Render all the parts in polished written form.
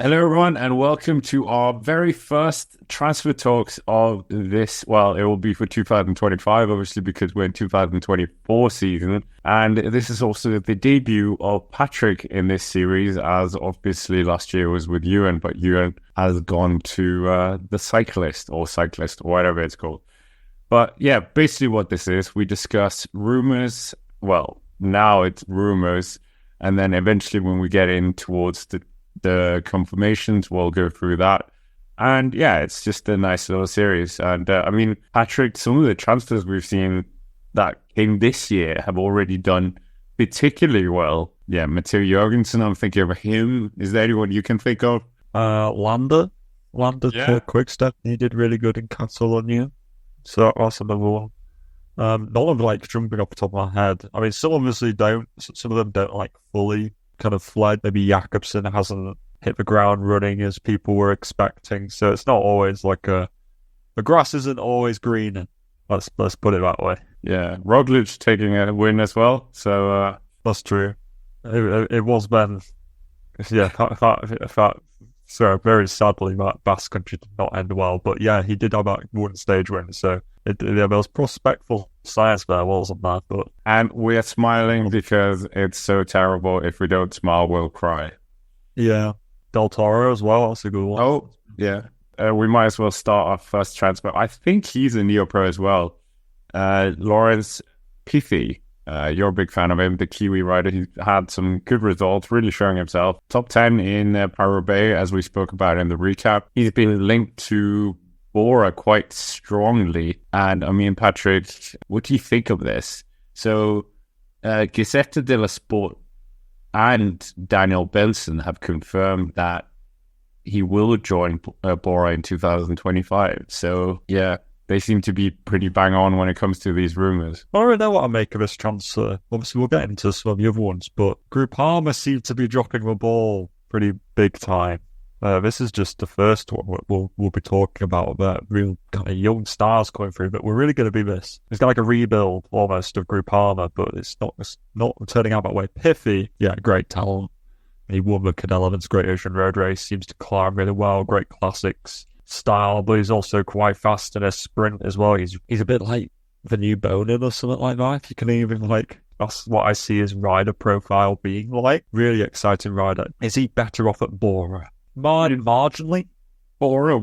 Hello, everyone, and welcome to our very first transfer talks of this. Well, it will be for 2025, obviously, because we're in 2024 season. And this is also the debut of Patrick in this series, as obviously last year was with Ewan, but Ewan has gone to the cyclist or whatever it's called. But yeah, basically what this is, we discuss rumours. Well, now it's rumours. And then eventually when we get in towards the confirmations, we'll go through that. And yeah, it's just a nice little series. And I mean, Patrick, some of the transfers we've seen that came this year have already done particularly well. Yeah, Matteo Jorgensen, I'm thinking of him. Is there anyone you can think of? Lander to Quickstep. He did really good in Catalonia. So that's another one. None of like jumping off the top of my head. I mean, some obviously don't. Some of them don't like fully kind of fled. Maybe Jakobsen hasn't hit the ground running as people were expecting. So it's not always like the grass isn't always green. Let's put it that way. Yeah, Roglic taking a win as well. So that's true. It was Ben. Yeah, that so very sadly that Basque Country did not end well. But yeah, he did have that one stage win. So there was prospectful science there, wasn't there? And we're smiling because it's so terrible. If we don't smile, we'll cry. Yeah. Del Toro as well. That's a good one. Oh, yeah. We might as well start our first transfer. I think he's a neo-pro as well. Laurence Pithie. You're a big fan of him, the Kiwi rider. He's had some good results, really showing himself. Top 10 in Paris, as we spoke about in the recap. He's been linked to Bora quite strongly. And I mean, Patrick, what do you think of this? So, Gazzetta dello Sport and Daniel Belson have confirmed that he will join Bora in 2025. So, yeah, they seem to be pretty bang on when it comes to these rumours. I don't know what I make of this transfer. Obviously, we'll get into some of the other ones, but Groupama seem to be dropping the ball pretty big time. This is just the first one we'll be talking about, real kind of young stars coming through, but we're really going to be this. It's got like a rebuild almost of Groupama, but it's not turning out that way. Pithie, yeah, great talent. He won the Canelevans Great Ocean Road Race, seems to climb really well, great classics style, but he's also quite fast in a sprint as well. He's a bit like the new Bonin or something like that, if you can even that's what I see his rider profile being like. Really exciting rider. Is he better off at Bora? Marginally. Bora,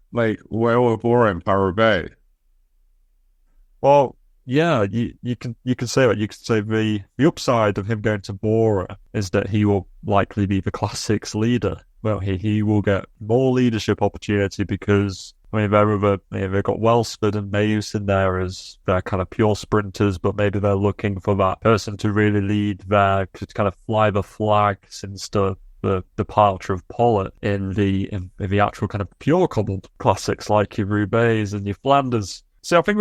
where were Bora in Paris? Well, yeah, you can say that. You can say the upside of him going to Bora is that he will likely be the classics leader. Well, he will get more leadership opportunity because I mean they've got Welsford and Mayus in there as their kind of pure sprinters, but maybe they're looking for that person to really lead there, to kind of fly the flag since the departure of Pollitt in the actual kind of pure cobbled classics like your Roubaix and your Flanders. So I think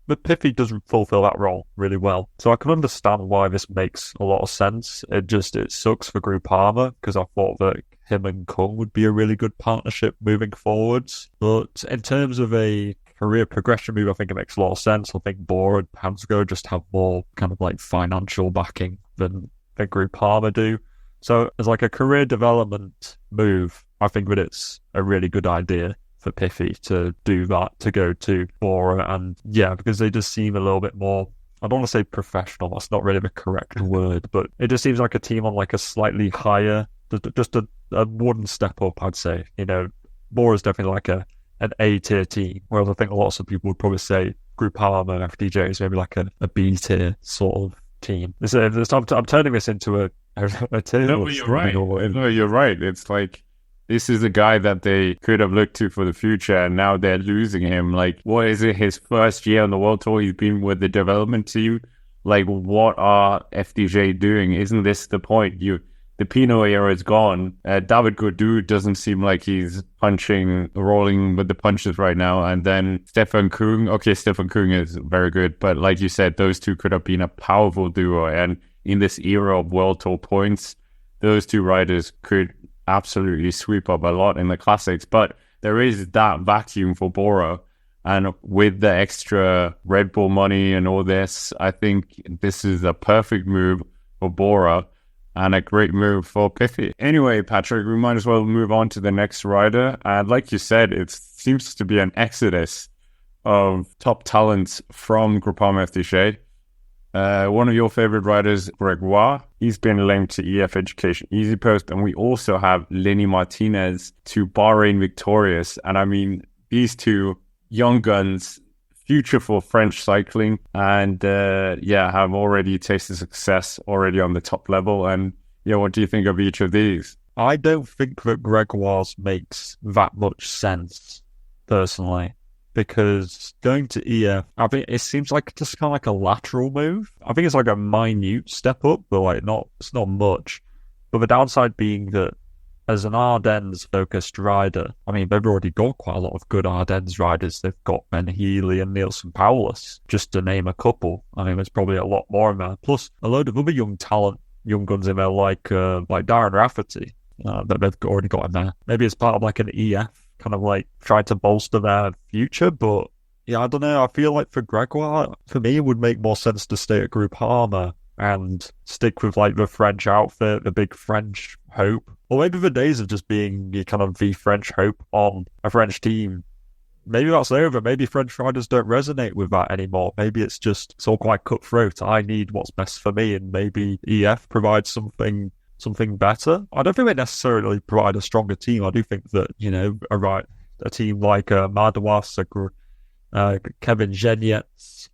but Pithie doesn't fulfill that role really well. So I can understand why this makes a lot of sense. It sucks for Groupama because I thought that him and Kung would be a really good partnership moving forwards. But in terms of a career progression move, I think it makes a lot of sense. I think Bora and Hansgrohe just have more kind of like financial backing than Groupama do. So as like a career development move, I think that it's a really good idea for Pithie to do that, to go to Bora. And yeah, because they just seem a little bit more, I don't want to say professional, that's not really the correct word, but it just seems like a team on like a slightly higher, just a one step up, I'd say. You know, Bora's definitely like an A-tier team, whereas I think lots of people would probably say Groupama and FDJ is maybe like a B-tier sort of team. I'm turning this into a tier. No, you're right. No, you're right. It's like, this is a guy that they could have looked to for the future, and now they're losing him. Like, what is it? His first year on the World Tour, he's been with the development team. Like, what are FDJ doing? Isn't this the point? The Pinot era is gone. David Gaudu doesn't seem like he's rolling with the punches right now. And then Stefan Kung. Okay, Stefan Kung is very good, but like you said, those two could have been a powerful duo. And in this era of World Tour points, those two riders could absolutely sweep up a lot in the classics. But there is that vacuum for Bora. And with the extra Red Bull money and all this, I think this is a perfect move for Bora. and a great move for Pithie. Anyway, Patrick, we might as well move on to the next rider. And like you said, it seems to be an exodus of top talents from Groupama FDJ. One of your favorite riders, Gregoire, he's been linked to EF Education Easy Post, and we also have Lenny Martinez to Bahrain Victorious. And I mean, these two young guns, future for French cycling, and have already tasted success already on the top level. And what do you think of each of these? I don't think that Gregoire's makes that much sense, personally. Because going to EF, I think it seems like just kind of like a lateral move. I think it's like a minute step up, but it's not much. But the downside being that as an Ardennes-focused rider, I mean, they've already got quite a lot of good Ardennes riders. They've got Ben Healy and Nielsen Paulus, just to name a couple. I mean, there's probably a lot more in there. Plus, a load of other young guns in there, like Darren Rafferty, that they've already got in there. Maybe it's part of like an EF, kind of like try to bolster their future, but yeah, I don't know. I feel like for Gregoire, for me, it would make more sense to stay at Groupama and stick with like the French outfit, the big French hope, or maybe the days of just being the French hope on a French team. Maybe that's over. Maybe French riders don't resonate with that anymore. Maybe it's all quite cutthroat. I need what's best for me, and maybe EF provides something better. I don't think they necessarily provide a stronger team. I do think that, a team like Madouas, Kevin Genietz,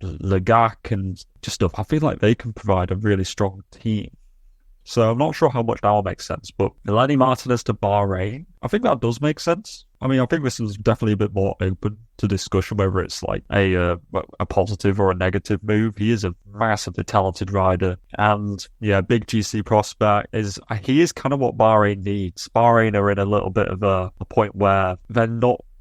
Legac and just stuff, I feel like they can provide a really strong team. So I'm not sure how much that will make sense, but Lenny Martinez to Bahrain, I think that does make sense. I mean, I think this is definitely a bit more open to discussion, whether it's like a positive or a negative move. He is a massively talented rider, and big GC prospect. He is kind of what Bahrain needs. Bahrain are in a little bit of a point where they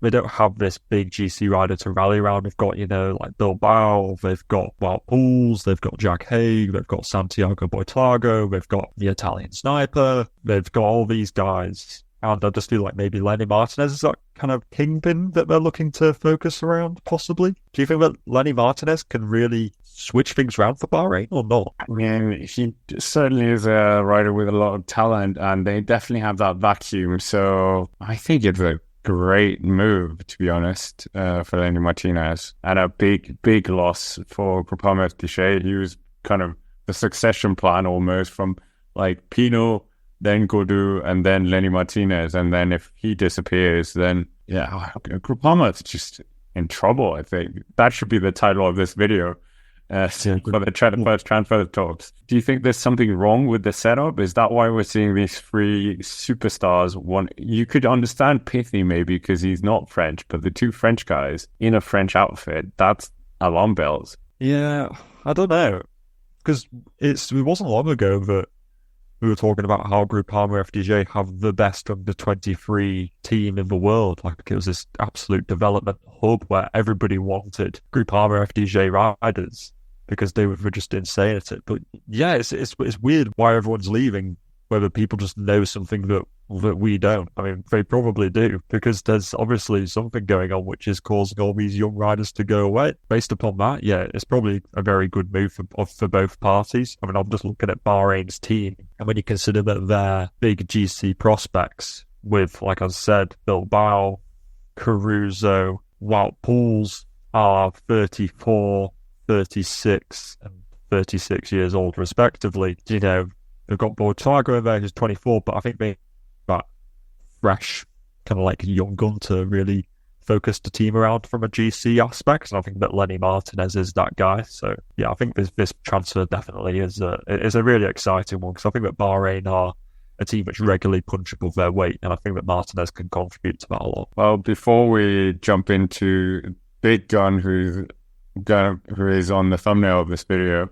don't have this big GC rider to rally around. They've got, like Bilbao, they've got Wout Poels, they've got Jack Haig, they've got Santiago Boitago, they've got the Italian sniper, they've got all these guys. And I just feel like maybe Lenny Martinez is that kind of kingpin that they're looking to focus around, possibly. Do you think that Lenny Martinez can really switch things around for Bahrain or not? I mean, he certainly is a rider with a lot of talent, and they definitely have that vacuum. So I think it's a great move, to be honest, for Lenny Martinez, and a big loss for Groupama FDJ. He was kind of the succession plan almost from like Pinot, then Gaudu, and then Lenny Martinez, and then if he disappears, then Groupama is just in trouble. I think that should be the title of this video. For the first transfer talks. Do you think there's something wrong with the setup? Is that why we're seeing these three superstars? One, you could understand Pithie maybe because he's not French, but the two French guys in a French outfit, that's alarm bells. Yeah, I don't know. Because it wasn't long ago that we were talking about how Groupama FDJ have the best under 23 team in the world. Like, it was this absolute development hub where everybody wanted Groupama FDJ riders because they were just insane at it. But yeah, it's weird why everyone's leaving, whether people just know something that we don't. I mean, they probably do, because there's obviously something going on which is causing all these young riders to go away. Based upon that, yeah, it's probably a very good move for both parties. I mean, I'm just looking at Bahrain's team, and when you consider that they're big GC prospects with, like I said, Bilbao, Caruso, Wout Poels are 34, 36, and 36 years old, respectively. They've got Boitago in there who's 24, but I think they that fresh, kind of like young gun to really focus the team around from a GC aspect. And I think that Lenny Martinez is that guy. So yeah, I think this transfer definitely is a really exciting one, because I think that Bahrain are a team which regularly punch above their weight, and I think that Martinez can contribute to that a lot. Well, before we jump into Big Gun, who is on the thumbnail of this video,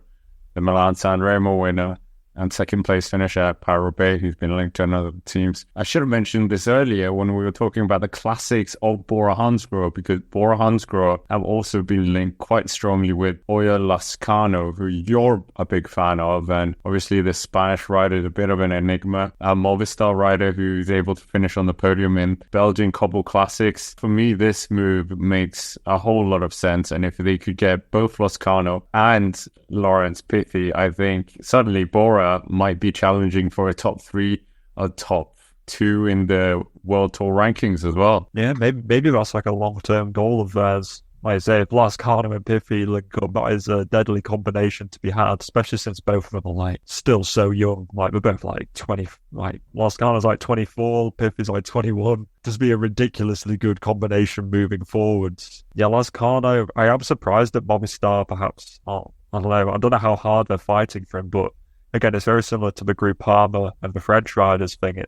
the Milan San Remo winner, and second place finisher at Paris, who's been linked to another teams. I should have mentioned this earlier when we were talking about the classics of Bora Hansgrohe, because Bora Hansgrohe have also been linked quite strongly with Oya Lazkano, who you're a big fan of, and obviously the Spanish rider is a bit of an enigma. A Movistar rider who's able to finish on the podium in Belgian Cobble Classics. For me, this move makes a whole lot of sense, and if they could get both Lazkano and Laurence Pithie, I think suddenly Bora might be challenging for a top 3 or top 2 in the World Tour rankings as well. Yeah, maybe that's like a long-term goal of theirs. Like I say, if Lazkano and Pithie link up, that is a deadly combination to be had, especially since both of them are like still so young. Like we're both like 20, like Lazkano's like 24, Pithie's like 21. Just be a ridiculously good combination moving forwards. Yeah, Lazkano, I am surprised that Movistar perhaps, I don't know how hard they're fighting for him, but again, it's very similar to the Groupama and the French riders thing.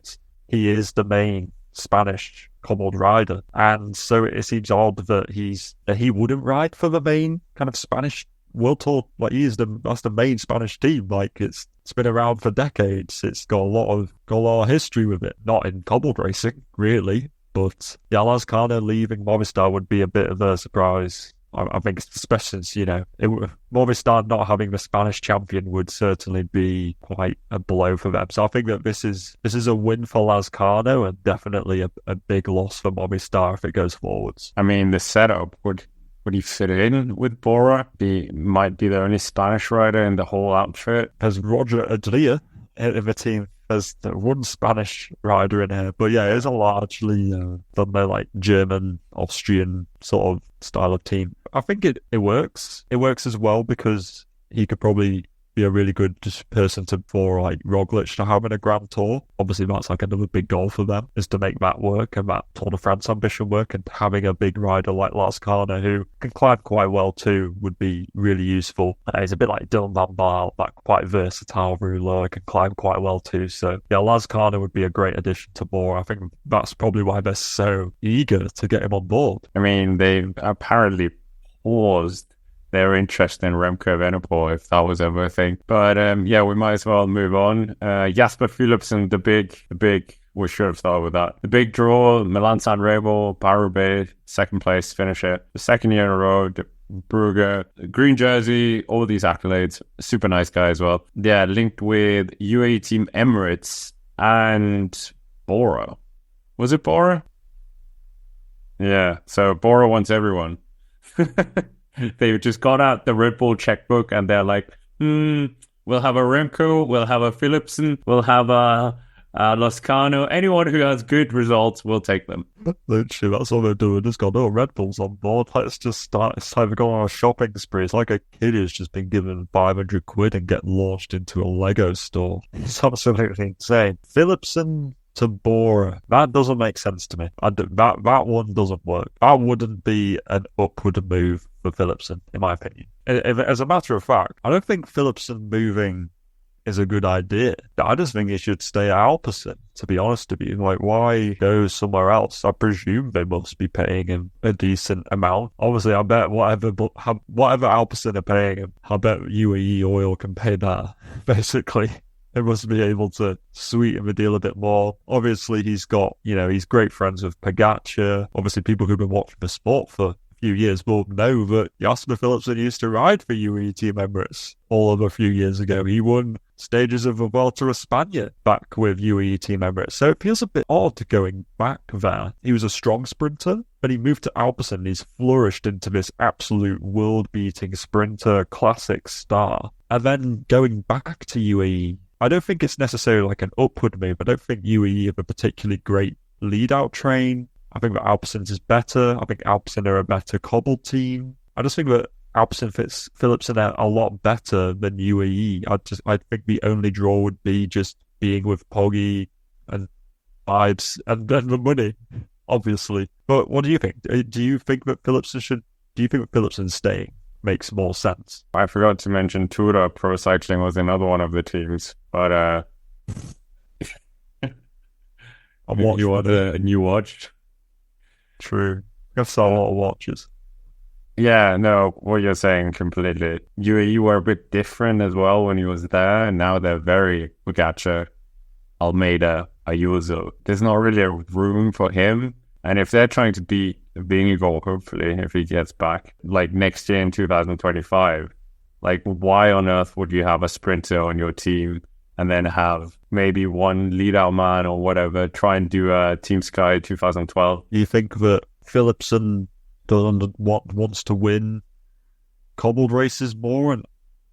He is the main Spanish cobbled rider, and so it seems odd that he wouldn't ride for the main kind of Spanish World Tour. Like that's the main Spanish team. Like it's been around for decades. It's got a lot of history with it. Not in cobbled racing, really, but yeah, Lazkano leaving Movistar would be a bit of a surprise. I think, especially since, Movistar not having the Spanish champion would certainly be quite a blow for them. So I think that this is a win for Lazkano and definitely a big loss for Movistar if it goes forwards. I mean, the setup would he fit in with Bora? He might be the only Spanish rider in the whole outfit. There's Roger Adria in the team. There's the one Spanish rider in here, but yeah, it's a largely like German, Austrian sort of style of team. I think it works. It works as well because he could probably be a really good person for like Roglic to have in a Grand Tour. Obviously, that's like another big goal for them, is to make that work and that Tour de France ambition work. And having a big rider like Lazkano, who can climb quite well too, would be really useful. He's a bit like Dylan Van Baarle, that quite versatile ruler, can climb quite well too. So yeah, Lazkano would be a great addition to Bora. I think that's probably why they're so eager to get him on board. I mean, they apparently paused their interest in Remco Evenepoel, if that was ever a thing. But yeah, we might as well move on. Jasper Philipsen, the big, we should have started with that. The big draw, Milan-San Remo, Paris, second place finisher. The second year in a row, Brugge, green jersey, all these accolades. Super nice guy as well. Yeah, linked with UAE Team Emirates and Bora. Was it Bora? Yeah, so Bora wants everyone. They just got out the Red Bull checkbook and they're like, we'll have a Remco, we'll have a Philipsen, we'll have a Lazkano. Anyone who has good results, we'll take them. Literally, that's all they're doing. Just got Red Bulls on board. Let's just start. It's time to go on a shopping spree. It's like a kid who's just been given 500 quid and get launched into a Lego store. It's absolutely insane. Philipsen to Bora, that doesn't make sense to me. That one doesn't work. That wouldn't be an upward move for Philipsen, in my opinion. As a matter of fact, I don't think Philipsen moving is a good idea. I just think he should stay at Alpecin, to be honest with you. Like, why go somewhere else? I presume they must be paying him a decent amount. Obviously, I bet whatever Alpecin are paying him, I bet UAE Oil can pay that, basically. They must be able to sweeten the deal a bit more. Obviously, he's great friends with Pogacar. Obviously, people who've been watching the sport for a few years will know that Jasper Philipsen used to ride for UAE Team Emirates all of a few years ago. He won stages of the Vuelta a España back with UAE Team Emirates. So it feels a bit odd going back there. He was a strong sprinter, but he moved to Alpecin and he's flourished into this absolute world-beating sprinter, classic star. And then going back to UAE, I don't think it's necessarily like an upward move. I don't think UAE have a particularly great lead-out train. I think that Alpecin is better. I think Alpecin are a better cobbled team. I just think that Alpecin fits Philipsen out a lot better than UAE. I think the only draw would be just being with Poggy and vibes and then the money, obviously. But what do you think? Do you think that Philipsen staying makes more sense? I forgot to mention Tudor Pro Cycling was another one of the teams, but you want a new watch? True. I've sold a lot of watches. Yeah, no, what you're saying completely. UAE were a bit different as well when he was there, and now they're very Pogacar, Almeida, Ayuso. There's not really a room for him. And if they're trying to beat Vingegaard, hopefully, if he gets back, like next year in 2025, like why on earth would you have a sprinter on your team and then have maybe one lead out man or whatever, try and do a Team Sky 2012? You think that Philipsen wants to win cobbled races more, and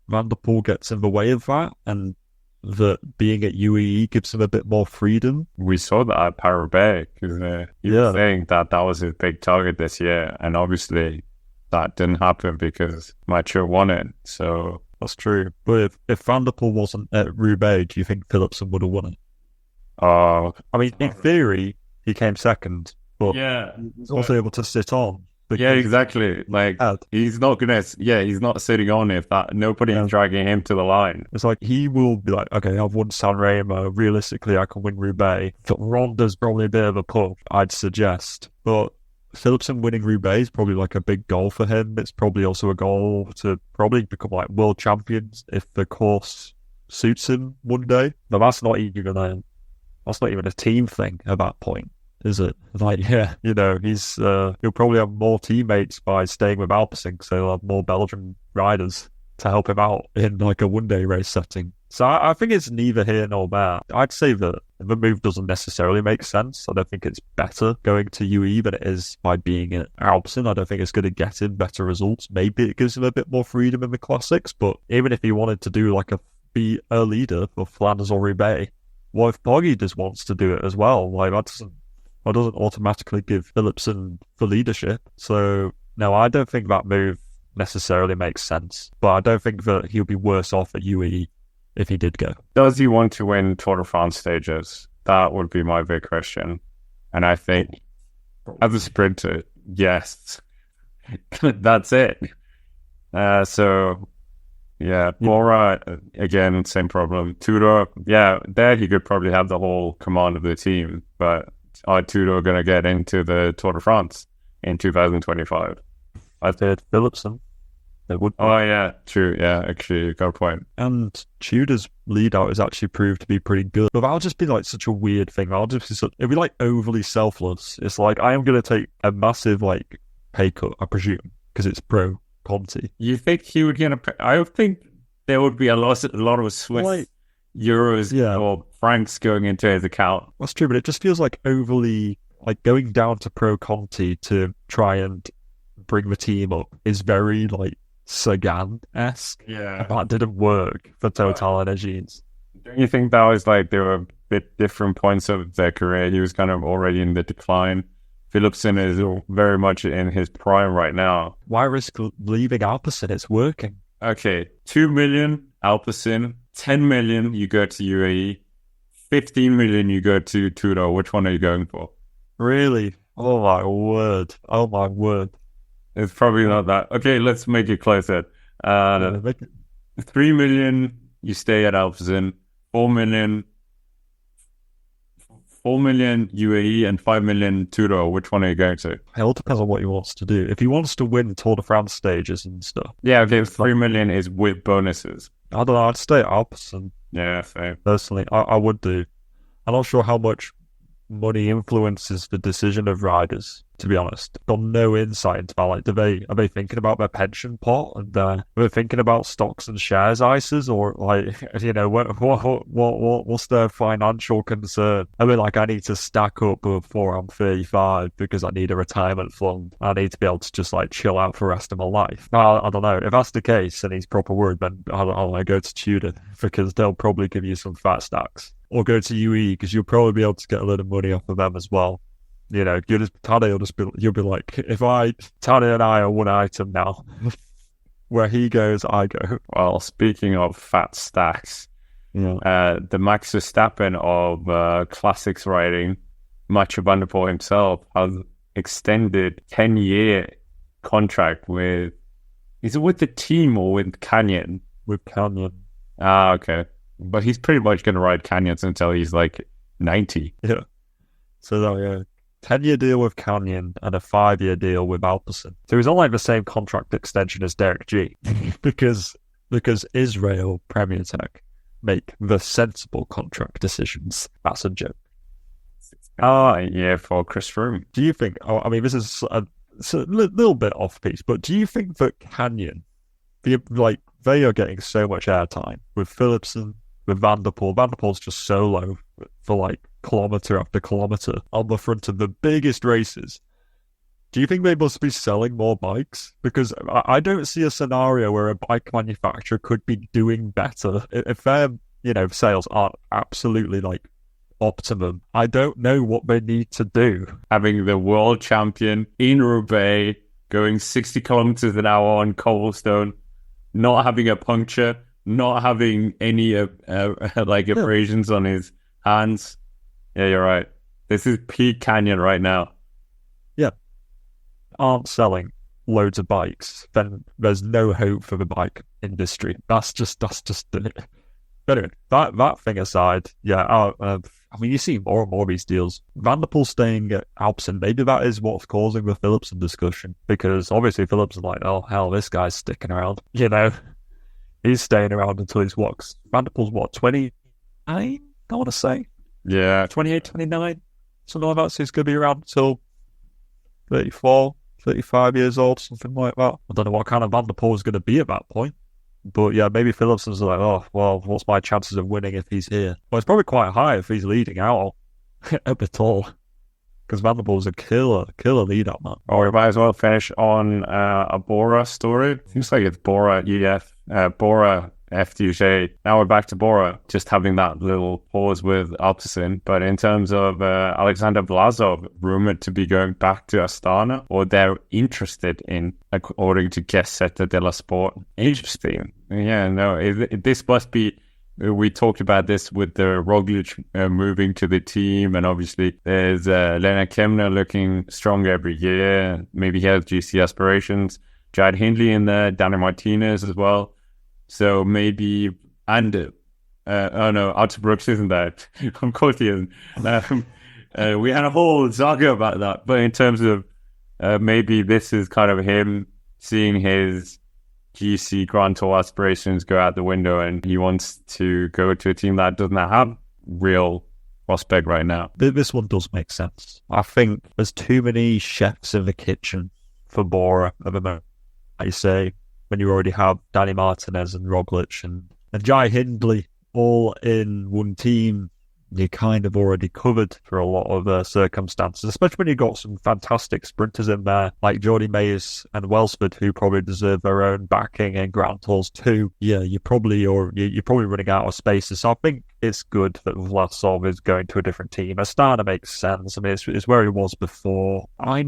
Van der Poel gets in the way of that, and that being at UAE gives him a bit more freedom? We saw that at Paris, because he was saying that was his big target this year, and obviously that didn't happen because Mathieu won it. So that's true. But if Van der Poel wasn't at Roubaix, do you think Philipsen would have won it? I mean, in theory, he came second, but he's also able to sit on. Yeah, exactly. Like he's not sitting on if that nobody's dragging him to the line. It's like he will be like, okay, I've won San Remo. Realistically, I can win Roubaix. Ronda's probably a bit of a push, I'd suggest. But Philipsen winning Roubaix is probably like a big goal for him. It's probably also a goal to probably become like world champions if the course suits him one day. But that's not even a team thing at that point, is it? Like, he'll probably have more teammates by staying with Alpecin, because he'll have more Belgian riders to help him out in like a one-day race setting. So I think it's neither here nor there. I'd say that the move doesn't necessarily make sense. I don't think it's better going to UAE than it is by being at Alpecin. I don't think it's going to get him better results. Maybe it gives him a bit more freedom in the classics, but even if he wanted to do be a leader for Flanders or Roubaix, what if Poggi just wants to do it as well? Like that doesn't automatically give Philipsen the leadership. So no, I don't think that move necessarily makes sense. But I don't think that he'll be worse off at UAE if he did go. Does he want to win Tour de France stages? That would be my big question. And I think as a sprinter, yes, that's it. Bora, again, same problem. Tudor, there he could probably have the whole command of the team, but are Tudor going to get into the Tour de France in 2025? I said Philipsen. They would. Oh, yeah, true. Yeah, actually, you got a point. And Tudor's lead out has actually proved to be pretty good. But that'll just be like such a weird thing. It'll be like overly selfless. It's like, I am going to take a massive like pay cut, I presume, because it's pro Conti. You think he would get I think there would be a lot of Swiss euros or francs going into his account. That's true, but it just feels like overly, like going down to pro Conti to try and bring the team up is very like Sagan-esque. Yeah. That didn't work for Total Energies. Don't you think that was like there were a bit different points of their career? He was kind of already in the decline. Philipsen is very much in his prime right now. Why risk leaving Alpecin? It's working. Okay, 2 million Alpecin, 10 million you go to UAE, 15 million you go to Tudor. Which one are you going for? Really? Oh my word. It's probably not that. Okay, let's make it closer. 3 million you stay at Alpecin, 4 million UAE and 5 million Tudor. Which one are you going to? It all depends on what he wants to do. If he wants to win the Tour de France stages and stuff. Yeah, okay, 3 million is with bonuses. I don't know, I'd stay at Alpecin. Yeah, same. Personally, I would do. I'm not sure how much money influences the decision of riders, to be honest. Got no insight into that. Like, are they thinking about their pension pot, and are they thinking about stocks and shares ISAs, or like, what's their financial concern? I mean, like, I need to stack up before I'm 35 because I need a retirement fund. I need to be able to just like chill out for the rest of my life. I don't know. If that's the case and he's proper worried, then I'll go to Tudor, because they'll probably give you some fat stacks. Or go to UAE, because you'll probably be able to get a lot of money off of them as well. You know, you'll be like, Tade and I are one item now. Where he goes, I go. Well, speaking of fat stacks, the Max Verstappen of classics riding, Mathieu van der Poel himself, has extended 10-year contract with, is it with the team or with Canyon? With Canyon. Ah, okay. But he's pretty much going to ride Canyons until he's like 90. Yeah. So 10-year deal with Canyon and a 5-year deal with Alpecin. So he's on like the same contract extension as Derek G. because Israel Premier Tech make the sensible contract decisions. That's a joke. Yeah, for Chris Froome. Do you think, this is it's a little bit off piece, but do you think that Canyon, they are getting so much airtime with Philipsen, with Van der Poel. Van der Poel's just solo for like kilometre after kilometre on the front of the biggest races. Do you think they must be selling more bikes? Because I don't see a scenario where a bike manufacturer could be doing better if their, sales aren't absolutely like optimum. I don't know what they need to do. Having the world champion in Roubaix going 60 kilometers an hour on cobblestone, not having a puncture, not having any abrasions on his hands. Yeah, you're right. This is peak Canyon right now. Yeah. Aren't selling loads of bikes, then there's no hope for the bike industry. That's just it. But anyway, that thing aside, yeah, you see more and more of these deals. Van der Poel staying at Alpecin, maybe that is what's causing the Philipsen discussion, because obviously Philipsen like, oh hell, this guy's sticking around. He's staying around until he's what? Van der Poel's 29? I want to say. Yeah. 28, 29, something like that. So he's going to be around until 34, 35 years old, something like that. I don't know what kind of Van der Poel is going to be at that point. But yeah, maybe Philipsen's like, oh, well, what's my chances of winning if he's here? Well, it's probably quite high if he's leading out a bit all. Because Van der Poel's a killer lead out, man. Oh, we might as well finish on a Bora story. Seems like it's Bora FDJ. Now we're back to Bora, just having that little pause with Alpecin. But in terms of Aleksandr Vlasov, rumored to be going back to Astana, or they're interested in, according to Gazzetta dello Sport. Interesting. Yeah, no, this must be. We talked about this with the Roglic moving to the team, and obviously there's Lennart Kemna looking strong every year. Maybe he has GC aspirations. Jad Hindley in there, Lenny Martinez as well. So maybe, and Artur Brooks isn't there. Of course he isn't. We had a whole saga about that. But in terms of maybe this is kind of him seeing his GC Grand Tour aspirations go out the window, and he wants to go to a team that doesn't have real prospect right now. This one does make sense. I think there's too many chefs in the kitchen for Bora at the moment. I say, when you already have Lenny Martinez and Roglic and Jai Hindley all in one team, you're kind of already covered for a lot of circumstances, especially when you've got some fantastic sprinters in there, like Jordi Mayes and Welsford, who probably deserve their own backing in Grand Tours too. Yeah, you're probably running out of spaces. So I think it's good that Vlasov is going to a different team. Astana makes sense. I mean, it's where he was before. I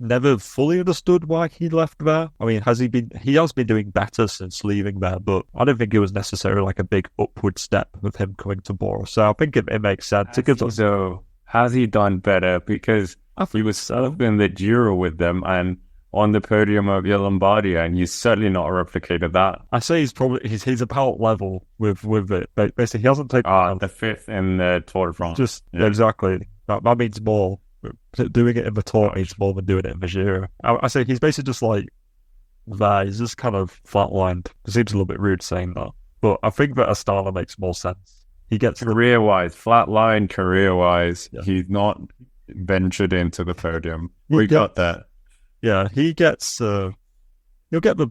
never fully understood why he left there. I mean, he has been doing better since leaving there, but I don't think it was necessarily like a big upward step with him coming to Bora. So I think it makes sense. So has he done better? Because he was in the Giro with them and on the podium of Lombardia, and he's certainly not replicated that. I say he's about level with it. Basically, he hasn't taken the fifth in the Tour de France. Exactly. That means more. Doing it in the Tour means more than doing it in the Giro. I say he's basically just like there. He's just kind of flatlined. It seems a little bit rude saying that, but I think that Astana makes more sense. He gets career-wise, flatline career-wise. Yeah. He's not ventured into the podium. We got that. Yeah, he gets. He'll get the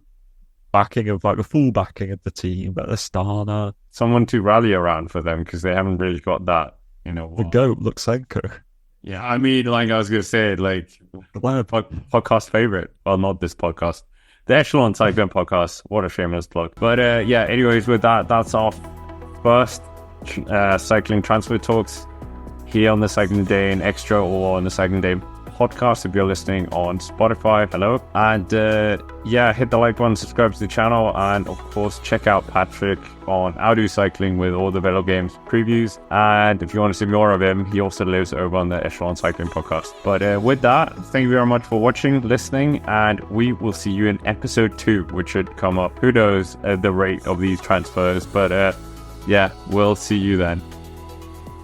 backing of the full backing of the team, but Astana, someone to rally around for them because they haven't really got that. The GOAT Luksenko. Yeah, I mean, like I was going to say, like, podcast favorite. Well, not this podcast. The Echelon Cycling podcast. What a shameless plug. But yeah, anyways, with that's our first cycling transfer talks here on the Cycling Day in Extra or on the Cycling Day podcast if you're listening on Spotify. Hello. And yeah, hit the like button, subscribe to the channel, and of course check out Patrick on Audio Cycling with all the Velo Games previews. And if you want to see more of him, he also lives over on the Echelon Cycling podcast. But with that, thank you very much for watching, listening, and we will see you in episode 2, which should come up. Who knows the rate of these transfers, but yeah, we'll see you then.